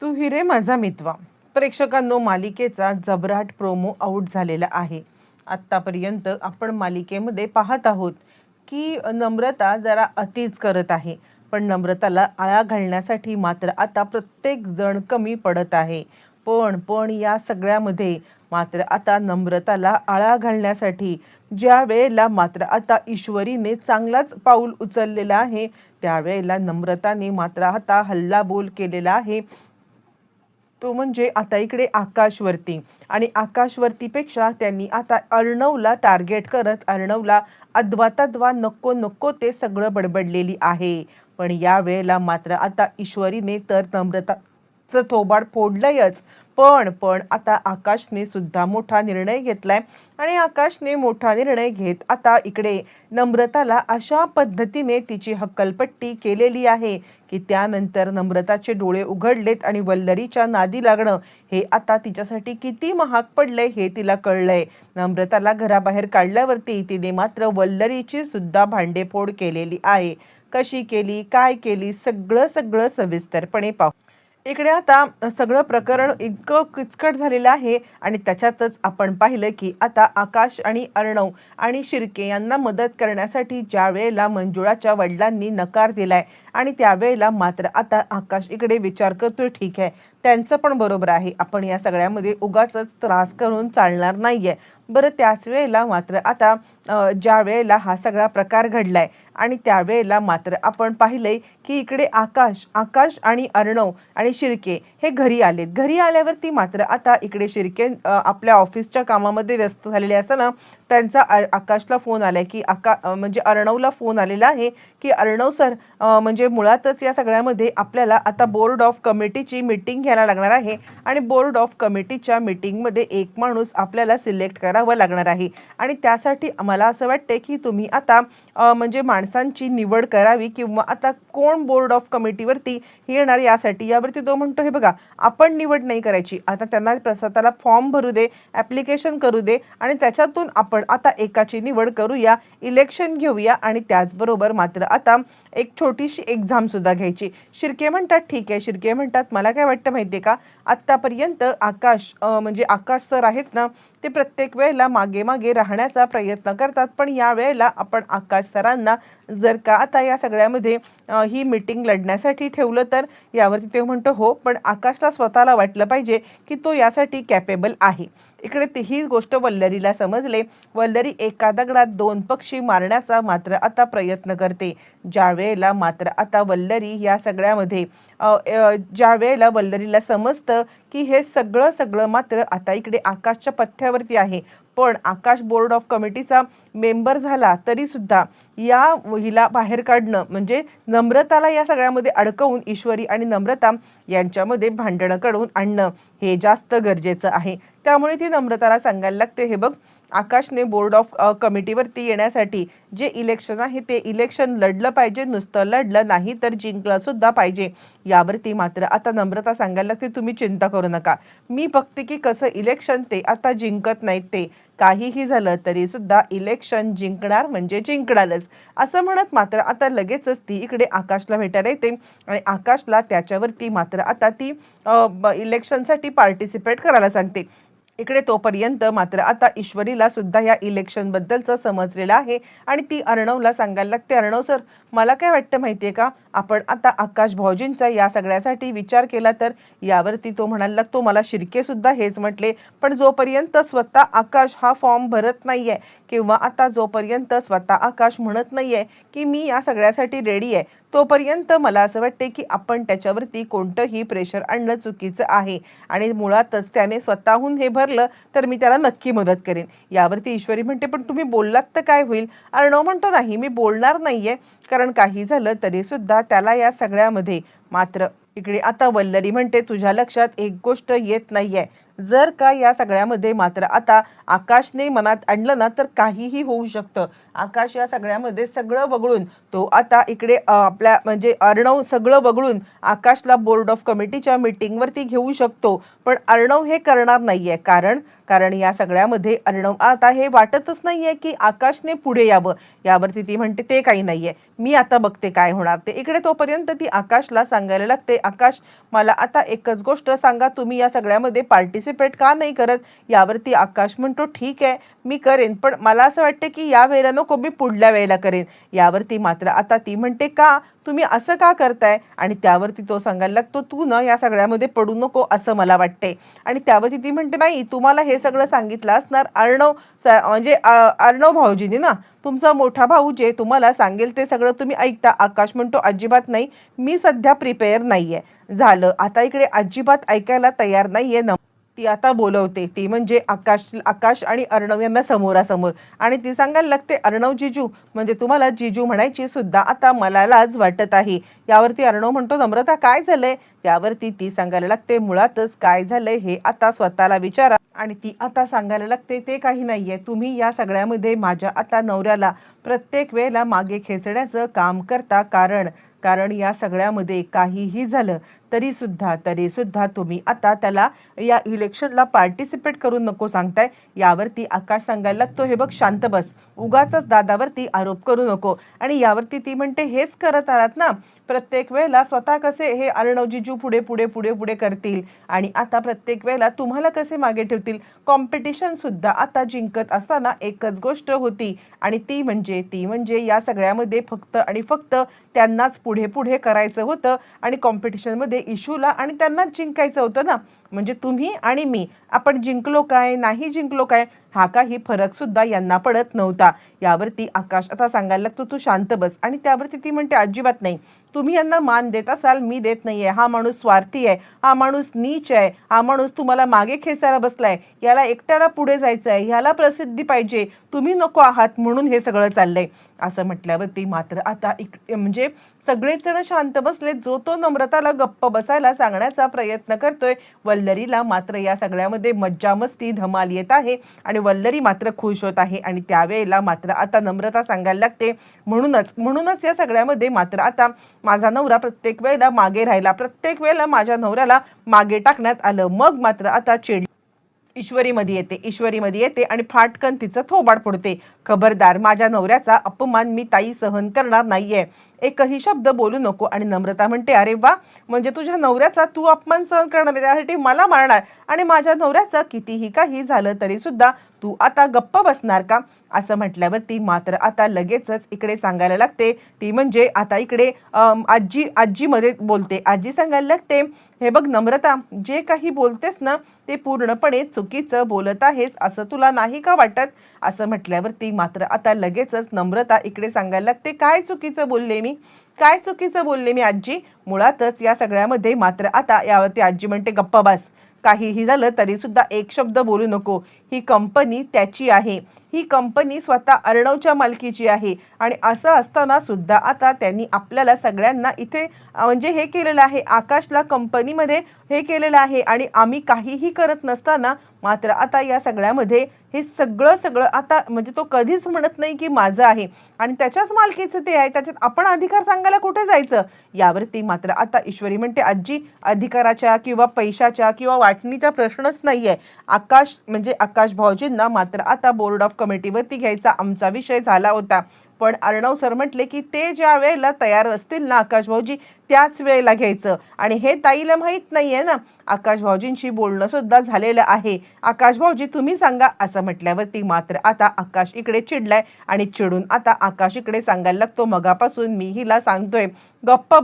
तू हिरे माझा मितवा. प्रेक्षकांनो, मालिकेचा जबराट promo out झालेला आहे. आत्तापर्यंत आपण मालिकेमध्ये पाहत आहोत की नम्रता जरा अतिच करत आहे, पण नम्रताला आळा घालण्यासाठी मात्र आता प्रत्येक जण कमी पडत आहे. पण या सगळ्यामध्ये मात्र आता नम्रताला आळा घालण्यासाठी ज्या वेळेला मात्र आता ईश्वरीने चांगलाच पाऊल उचललेला आहे, त्यावेळेला नम्रताने मात्र आता हल्लाबोल केलेला आहे. तो म्हणजे आता इकडे आकाशवरती, आणि आकाशवरतीपेक्षा त्यांनी आता अर्णवला टार्गेट करत अर्णवला अद्वा नको नको ते सगळं बडबडलेली आहे. पण या वेळेला मात्र आता ईश्वरीने तर नम्रताचं थोबाड फोडलंयच. पण आता आकाशने सुद्धा मोठा निर्णय घेतलाय, आणि आकाशने मोठा निर्णय घेत आता इकडे नम्रताला अशा पद्धतीने तिची हक्कलपट्टी केलेली आहे की त्यानंतर नम्रताचे डोळे उघडलेत, आणि वल्लरीच्या नादी लागणं हे आता तिच्यासाठी किती महाग पडलंय हे तिला कळलंय. नम्रताला घराबाहेर काढल्यावरती तिने मात्र वल्लरीची सुद्धा भांडेफोड केलेली आहे. कशी केली, काय केली, सगळं सविस्तरपणे पाहू. इकडे आता सगळं प्रकरण इतकं किचकट झालेलं आहे, आणि त्याच्यातच आपण पाहिलं की आता आकाश आणि अर्णव आणि शिर्के यांना मदत करण्यासाठी ज्या वेळेला मंजुळाच्या वडिलांनी नकार दिलाय, आणि त्यावेळेला मात्र आता आकाश इकडे विचार करतोय, ठीक आहे त्यांचं पण बरोबर आहे, आपण या सगळ्यामध्ये उगाचच त्रास करून चालणार नाहीये. बरं, त्याच वेळेला मात्र आता ज्या वेळेला हा सगळा प्रकार घडलाय, आणि त्यावेळेला मात्र आपण पाहिलंय की इकडे आकाश आणि अर्णव आणि शिर्के हे घरी आलेत. घरी आल्यावरती मात्र आता इकडे शिर्के आपल्या ऑफिसच्या कामामध्ये व्यस्त झालेले असताना त्यांचा आकाशला फोन आलाय की म्हणजे अर्णवला फोन आलेला आहे की अर्णव सर, म्हणजे मुळातच या सगळ्यामध्ये आपल्याला आता बोर्ड ऑफ कमिटीची मीटिंग घ्यायला लागणार आहे, आणि बोर्ड ऑफ कमिटीच्या मीटिंगमध्ये एक माणूस आपल्याला सिलेक्ट करावं लागणार आहे, आणि त्यासाठी मला असं वाटते की तुम्ही आता म्हणजे माणसांची निवड करावी, किंवा आता कोण बोर्ड ऑफ कमिटीवरती येणार यावरती तो म्हणतो, हे बघा आपण निवड नाही करायची, आता त्यांना स्वतःला फॉर्म भरू दे, ॲप्लिकेशन करू दे, आणि त्याच्यातून आपण आता एकाची निवड करूया, इलेक्शन घेऊया, आणि त्याचबरोबर मात्र आता एक छोटीशी एक्झाम सुद्धा घ्यायची. शिर्के म्हणतात ठीक आहे. शिर्के म्हणतात मला काय वाटतं माहिती आहे का, आत्तापर्यंत म्हणजे आकाश सर आहेत ना, ते प्रत्येक वेळेला मागे मागे राहण्याचा प्रयत्न करतात, पण या वेळेला आपण आकाश सरांना जर का आता या सगळ्यामध्ये ही मीटिंग लढण्यासाठी ठेवलं तर. यावरती ते म्हणतो हो, पण आकाशला स्वतःला वाटलं पाहिजे की तो यासाठी कॅपेबल आहे. इकडे ही गोष्ट वल्लरीला समजले. वल्लरी एका दगडात दोन पक्षी मारण्याचा मात्र आता प्रयत्न करते. ज्या वेळेला मात्र आता वल्लरी या सगळ्यामध्ये ज्या वेळेला वल्लरीला समजतं की हे सगळं मात्र आता इकडे आकाशच्या पथ्यावरती आहे, पण आकाश बोर्ड ऑफ कमिटीचा मेंबर झाला तरी सुद्धा या हिला बाहेर काढणं, म्हणजे नम्रताला या सगळ्यामध्ये अडकवून ईश्वरी आणि नम्रता यांच्यामध्ये भांडणं काढून आणणं हे जास्त गरजेचं आहे. त्यामुळे ती नम्रताला सांगायला लागते, हे बघ, आकाशने बोर्ड ऑफ कमिटीवरती येण्यासाठी जे इलेक्शन आहे ते इलेक्शन लढलं पाहिजे, नुसतं लढलं नाही तर जिंकलं सुद्धा पाहिजे. यावरती मात्र आता नम्रता सांगायला लागते, तुम्ही चिंता करू नका, मी बघते की कसं इलेक्शन ते आता जिंकत नाहीत, ते काहीही झालं तरी सुद्धा इलेक्शन जिंकणार म्हणजे जिंकणारच, असं म्हणत मात्र आता लगेचच ती इकडे आकाशला भेटायला येते, आणि आकाशला त्याच्यावरती मात्र आता ती इलेक्शनसाठी पार्टिसिपेट करायला सांगते. इकडे तोपर्यंत मात्र आता ईश्वरीला सुद्धा या इलेक्शन बद्दलचं समजलेलं आहे, आणि ती अर्णवला सांगायला लागते, अर्णव सर, मला काय वाटतं माहितीये का, आपण आता आकाश भाऊजींचा या सगळ्यासाठी विचार केला तर. यावरती तो म्हणायला लागतो, मला शिर्के सुद्धा हेच म्हटले, पण जोपर्यंत स्वतः आकाश हा फॉर्म भरत नाहीये, किंवा आता जोपर्यंत स्वतः आकाश म्हणत नाहीये की मी या सगळ्यासाठी रेडी आहे, तोपर्यंत मला असं वाटते की आपण त्याच्यावरती कोणतंही प्रेशर आणणं चुकीचं आहे, आणि मुळातच त्याने स्वतःहून हे भरलं तर मी त्याला नक्की मदत करेन. यावरती ईश्वरी म्हणते, पण तुम्ही बोललात तर काय होईल. अर्णव म्हणतो, नाही मी बोलणार नाहीये, कारण काही झालं तरी सुद्धा त्याला या सगळ्यामध्ये मात्र इकडे आता वल्लरी म्हणते, तुझ्या लक्षात एक गोष्ट येत नाहीये, जर का या सगळ्यामध्ये मात्र आता आकाशने मनात आणलं ना तर काहीही होऊ शकतं. आकाश या सगळ्यामध्ये सगळं वगळून तो आता इकडे आपल्या म्हणजे अर्णव सगळं वगळून आकाशला बोर्ड ऑफ कमिटीच्या मीटिंगवरती घेऊ शकतो. पण अर्णव हे करणार नाहीये. कारण कारण या सगळ्यामध्ये अर्णव आता हे वाटतच नाहीये की आकाशने पुढे यावं. यावरती ती म्हणते ते काही नाहीये, मी आता बघते काय होणार ते. इकडे तोपर्यंत ती आकाशला सांगायला लागते, आकाश मला आता एकच गोष्ट सांगा, तुम्ही या सगळ्यामध्ये पार्टिसिपेट का नाही करत? यावरती आकाश म्हणतो ठीक आहे मी करेन, पण मला असं वाटते की या वेळेला नको, मी पुढल्या वेळेला करेन. यावरती मात्र आता ती म्हणते का तुम्ही असं का करताय? आणि त्यावरती तो सांगायला लागतो तू ना या सगळ्यामध्ये पडू नको असं मला वाटते. आणि त्यावरती ती म्हणते नाही, तुम्हाला हे सगळं सांगितलं असणार अर्णव म्हणजे अर्णव भाऊजींनी ना, तुमचा मोठा भाऊ जे तुम्हाला सांगेल ते सगळं तुम्ही ऐकता. आकाश म्हणतो अजिबात नाही, मी सध्या प्रिपेअर नाहीये. झालं आता इकडे अजिबात ऐकायला तयार नाहीये ना. ती आता बोलवते, ती म्हणजे आकाश आणि अर्णव यांना समोरासमोर. आणि ती सांगायला लागते अर्णव जीजू, म्हणजे तुम्हाला जीजू म्हणायची सुद्धा आता मला लाज वाटत आहे. यावरती अर्णव म्हणतो नम्रता काय झालंय? त्यावरती ती सांगायला लागते मुळातच काय झालंय हे आता स्वतःला विचारा. आणि ती आता सांगायला लागते ते काही नाहीये, तुम्ही या सगळ्यामध्ये माझ्या आता नवऱ्याला प्रत्येक वेळेला मागे खेचण्याचं काम करता. कारण कारण या सगळ्यामध्ये काहीही झालं तरी सुद्धा तुम्ही आता त्याला या इलेक्शनला पार्टिसिपेट करून नको सांगताय. यावरती आकाश सांगायला लागतो हे बघ शांत बस, उगाचच दादावरती आरोप करू नको. आणि यावरती ती म्हणते हेच करत आलात ना प्रत्येक वेळेला, स्वतः कसे हे अर्णव जीजू पुढे पुढे पुढे पुढे करतील आणि आता प्रत्येक वेळेला तुम्हाला कसे मागे ठेवतील. कॉम्पिटिशन सुद्धा आता जिंकत असताना एकच गोष्ट होती आणि ती म्हणजे या सगळ्यामध्ये फक्त आणि फक्त त्यांनाच पुढे पुढे करायचं होतं आणि कॉम्पिटिशनमध्ये इशूला आणि त्यांनाच जिंकायचं होतं ना. म्हणजे तुम्ही आणि मी, आपण जिंकलो काय नाही जिंकलो काय हा काही फरक सुद्धा यांना पडत नव्हता. यावरती आकाश आता सांगायला लागतो तू शांत बस. आणि त्यावरती ती म्हणते अजिबात नाही, तुम्ही यांना मान देत असाल, मी देत नाहीये. हा माणूस स्वार्थी आहे, हा माणूस नीच आहे, हा माणूस तुम्हाला मागे खेचायला बसलाय, याला एकट्याला पुढे जायचं आहे, ह्याला प्रसिद्धी पाहिजे, तुम्ही नको आहात म्हणून हे सगळं चाललंय. असं म्हटल्यावरती मात्र आता म्हणजे सगळेच जण शांत बसले. जो तो नम्रताला गप्प बसायला सांगण्याचा प्रयत्न करतोय. वल्लरीला मात्र या सगळ्यामध्ये मज्जा मस्ती धमाल येत आहे आणि वल्लरी मात्र खुश होत आहे. आणि त्यावेळेला मात्र आता नम्रता सांगायला लागते म्हणूनच या सगळ्यामध्ये मात्र आता माझा नवरा प्रत्येक वेळेला मागे राहिला, प्रत्येक वेळेला माझ्या नवऱ्याला मागे टाकण्यात आलं. मग मात्र आता ईश्वरीमध्ये येते आणि फाटकन तिचं थोबाड फोडते. खबरदार, माझ्या नवऱ्याचा अपमान मी ताई सहन करणार नाहीये, एकही शब्द बोलू नको. आणि नम्रता म्हणते अरे वा, म्हणजे तुझ्या नवऱ्याचा तू अपमान सहन करणार, त्यासाठी मला मारणार आणि माझ्या नवऱ्याचं कितीही काही झालं तरी सुद्धा तू आता गप्प बसणार का? असं म्हटल्यावरती मात्र आता लगेचच इकडे सांगायला लागते, ती म्हणजे आता इकडे आजीमध्ये बोलते. आजी सांगायला लागते हे बघ नम्रता, जे काही बोलतेस ना ते पूर्णपणे चुकीचं बोलत आहेस, असं तुला नाही का वाटत? असं म्हटल्यावरती मात्र आता लगेचच नम्रता इकडे सांगायला लागते काय चुकीचं बोलले मी, काय चुकीचं बोलले मी आजी? मुळातच या सगळ्यामध्ये मात्र आता यावरती आजी म्हणते गप्पा बस, काहीही झालं तरी सुद्धा एक शब्द बोलू नको. ही कंपनी त्याची आहे, ही कंपनी स्वतः अर्णवच्या मालकीची आहे. आणि असं असताना सुद्धा आता त्यांनी आपल्याला सगळ्यांना इथे म्हणजे हे केलेलं आहे, आकाशला कंपनीमध्ये हे केलेलं आहे आणि आम्ही काहीही करत नसताना मात्र आता या सगळ्यामध्ये हे सगळं आता म्हणजे तो कधीच म्हणत नाही की माझं आहे आणि त्याच्याच मालकीचं ते आहे, त्याच्यात आपण अधिकार सांगायला कुठे जायचं? यावरती मात्र आता ईश्वरी म्हणते आजी, अधिकाराच्या किंवा पैशाच्या किंवा वाटणीचा प्रश्नच नाहीये. आकाश भाऊजींना मात्र आता बोर्ड ऑफ कमिटीवरती घ्यायचा आमचा विषय झाला होता, पण अर्णव सर म्हटले की ते ज्या वेळेला तयार असतील ना आकाश भाऊजी त्याच वेळेला घ्यायचं. आणि हे ताईला माहीत नाहीये ना, आकाश भाऊजींशी बोलणं सुद्धा झालेलं आहे, आकाश भाऊजी तुम्ही सांगा. असं म्हटल्यावरती मात्र आता आकाश इकडे चिडलाय आणि चिडून आता आकाश इकडे सांगायला लागतो मगापासून मी हिला सांगतोय गप्प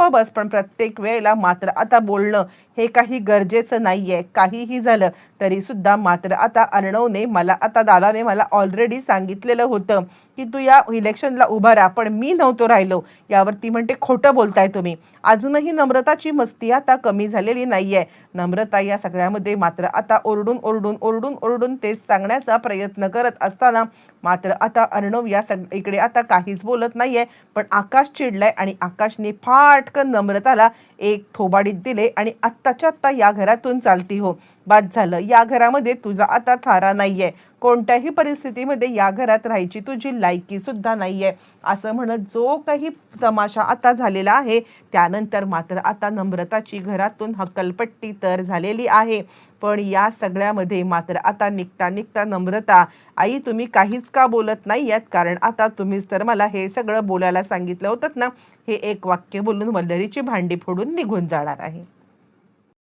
बस, पण प्रत्येक वेळेला मात्र आता बोलणं हे काही गरजेचं नाहीये. काहीही झालं तरी सुद्धा मात्र आता अर्णवने मला आता दादाने मला ऑलरेडी सांगितलेलं होतं की तू या इलेक्शनला उभा राहा, पण मी नव्हतो राहिलो. यावरती म्हणते खोटं बोलताय तुम्ही, कमी. अजूनही नम्रताची मस्ती आता कमी झालेली नाहीये. नम्रता या सगळ्यामध्ये मात्र आता ओरडून तेच सांगण्याचा प्रयत्न करत असताना मात्र आता अर्णव इकडे आता काहीच बोलत नाहीये. पण आकाश चिडलाय आणि आकाशने फाटकन नम्रताला एक थोबाडीत दिले आणि आत्ताच्या आत्ता या घरातून चालती हो. बाद झालं, या घरामध्ये तुझा आता थारा नाहीये. कोणत्याही परिस्थितीमध्ये या घरात राहायची तुझी लायकी सुद्धा नाहीये. असं म्हणत जो काही तमाशा आता झालेला आहे त्यानंतर मात्र आता नम्रताची घरातून हक्कलपट्टी तर झालेली आहे. पण या सगळ्यामध्ये मात्र आता निघता नम्रता, आई तुम्ही काहीच का बोलत नाहीयेत, कारण आता तुम्हीच तर मला हे सगळं बोलायला सांगितलं होतं ना, हे एक वाक्य बोलून वल्लरीची भांडी फोडून निघून जाणार आहे.